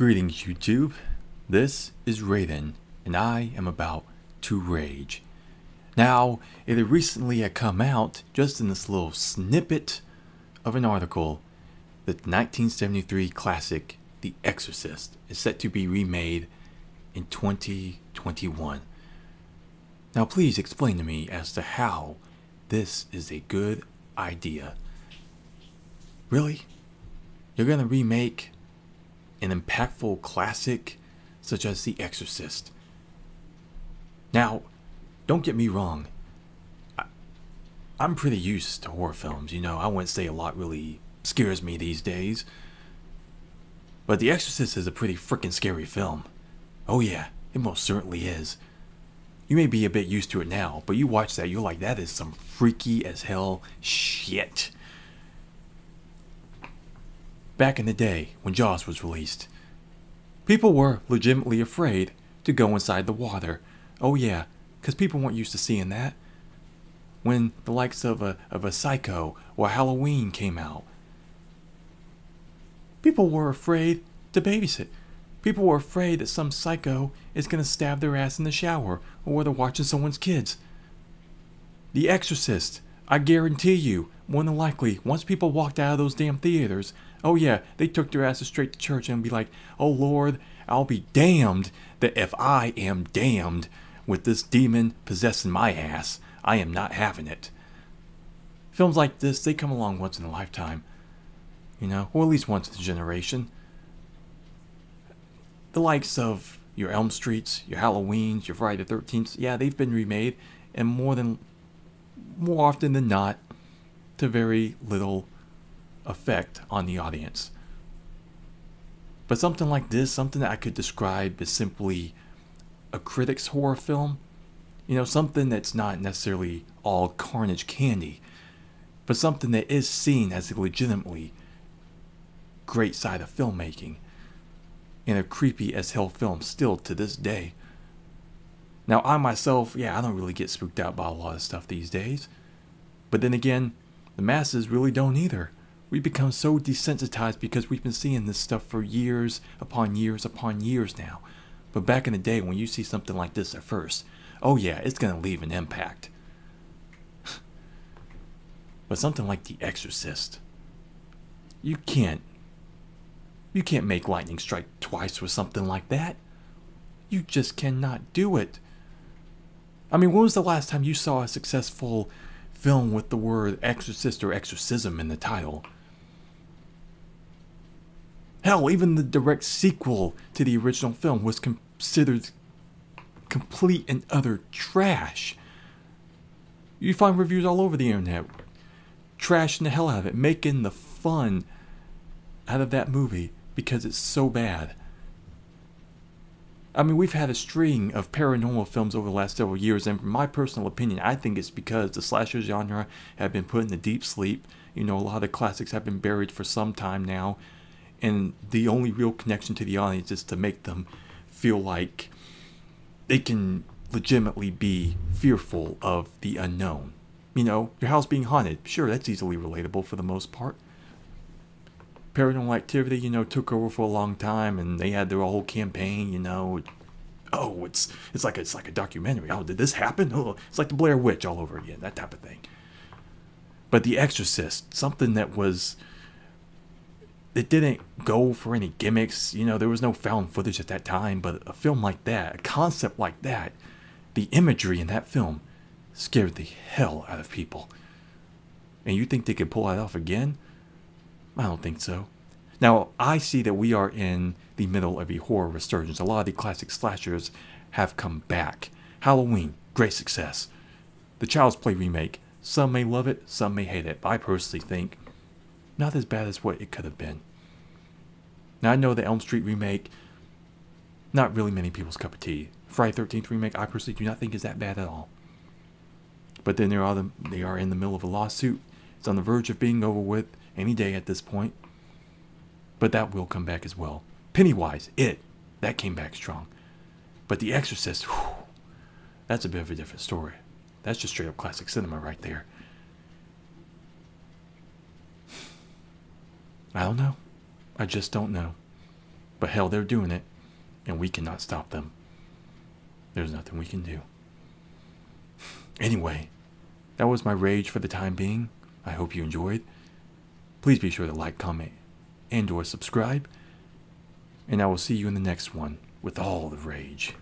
Greetings YouTube, this is Raiden, and I am about to rage. Now, it had recently come out, just in this little snippet of an article, that the 1973 classic, The Exorcist, is set to be remade in 2021. Now please explain to me as to how this is a good idea. Really? You're gonna remake an impactful classic such as The Exorcist? Now, don't get me wrong. I'm pretty used to horror films, you know. I wouldn't say a lot really scares me these days. But The Exorcist is a pretty freaking scary film. Oh yeah, it most certainly is. You may be a bit used to it now, but you watch that, you're like, that is some freaky as hell shit. Back in the day, when Jaws was released, people were legitimately afraid to go inside the water. Oh yeah, because people weren't used to seeing that. When the likes of a Psycho or Halloween came out, people were afraid to babysit. People were afraid that some psycho is going to stab their ass in the shower or while they're watching someone's kids. The Exorcist, I guarantee you, more than likely, once people walked out of those damn theaters, oh yeah, they took their asses straight to church and be like, oh Lord, I'll be damned that if I am damned with this demon possessing my ass, I am not having it. Films like this, they come along once in a lifetime, you know, or at least once in a generation. The likes of your Elm Streets, your Halloweens, your Friday the 13th, yeah, they've been remade, and more often than not, to very little effect on the audience. But something like this, something that I could describe as simply a critic's horror film, you know, something that's not necessarily all carnage candy, but something that is seen as a legitimately great side of filmmaking, in a creepy as hell film still to this day. Now I myself, yeah, I don't really get spooked out by a lot of stuff these days, but then again, the masses really don't either. We become so desensitized because we've been seeing this stuff for years upon years upon years now. But back in the day, when you see something like this at first, oh yeah, it's gonna leave an impact. But something like The Exorcist, you can't make lightning strike twice with something like that. You just cannot do it. I mean, when was the last time you saw a successful film with the word exorcist or exorcism in the title? Hell, even the direct sequel to the original film was considered complete and utter trash. You find reviews all over the internet trashing the hell out of it, making the fun out of that movie because it's so bad. I mean, we've had a string of paranormal films over the last several years, and from my personal opinion, I think it's because the slasher genre have been put in a deep sleep. You know, a lot of the classics have been buried for some time now, and the only real connection to the audience is to make them feel like they can legitimately be fearful of the unknown. You know, your house being haunted, sure, that's easily relatable for the most part. Paranormal Activity, you know, took over for a long time, and they had their whole campaign, you know. Oh, it's like a documentary. Oh, did this happen? Oh, it's like the Blair Witch all over again, that type of thing. But The Exorcist, something that was, it didn't go for any gimmicks, you know, there was no found footage at that time, but a film like that, a concept like that, the imagery in that film scared the hell out of people. And you think they could pull that off again? I don't think so. Now, I see that we are in the middle of a horror resurgence. A lot of the classic slashers have come back. Halloween, great success. The Child's Play remake, some may love it, some may hate it. But I personally think not as bad as what it could have been. Now, I know the Elm Street remake, not really many people's cup of tea. Friday the 13th remake, I personally do not think is that bad at all. But then they are in the middle of a lawsuit. It's on the verge of being over with any day at this point. But that will come back as well. Pennywise, that came back strong. But The Exorcist, whew, that's a bit of a different story. That's just straight up classic cinema right there. I don't know. I just don't know. But hell, they're doing it, and we cannot stop them. There's nothing we can do. Anyway, that was my rage for the time being. I hope you enjoyed. Please be sure to like, comment, and/or subscribe. And I will see you in the next one with all the rage.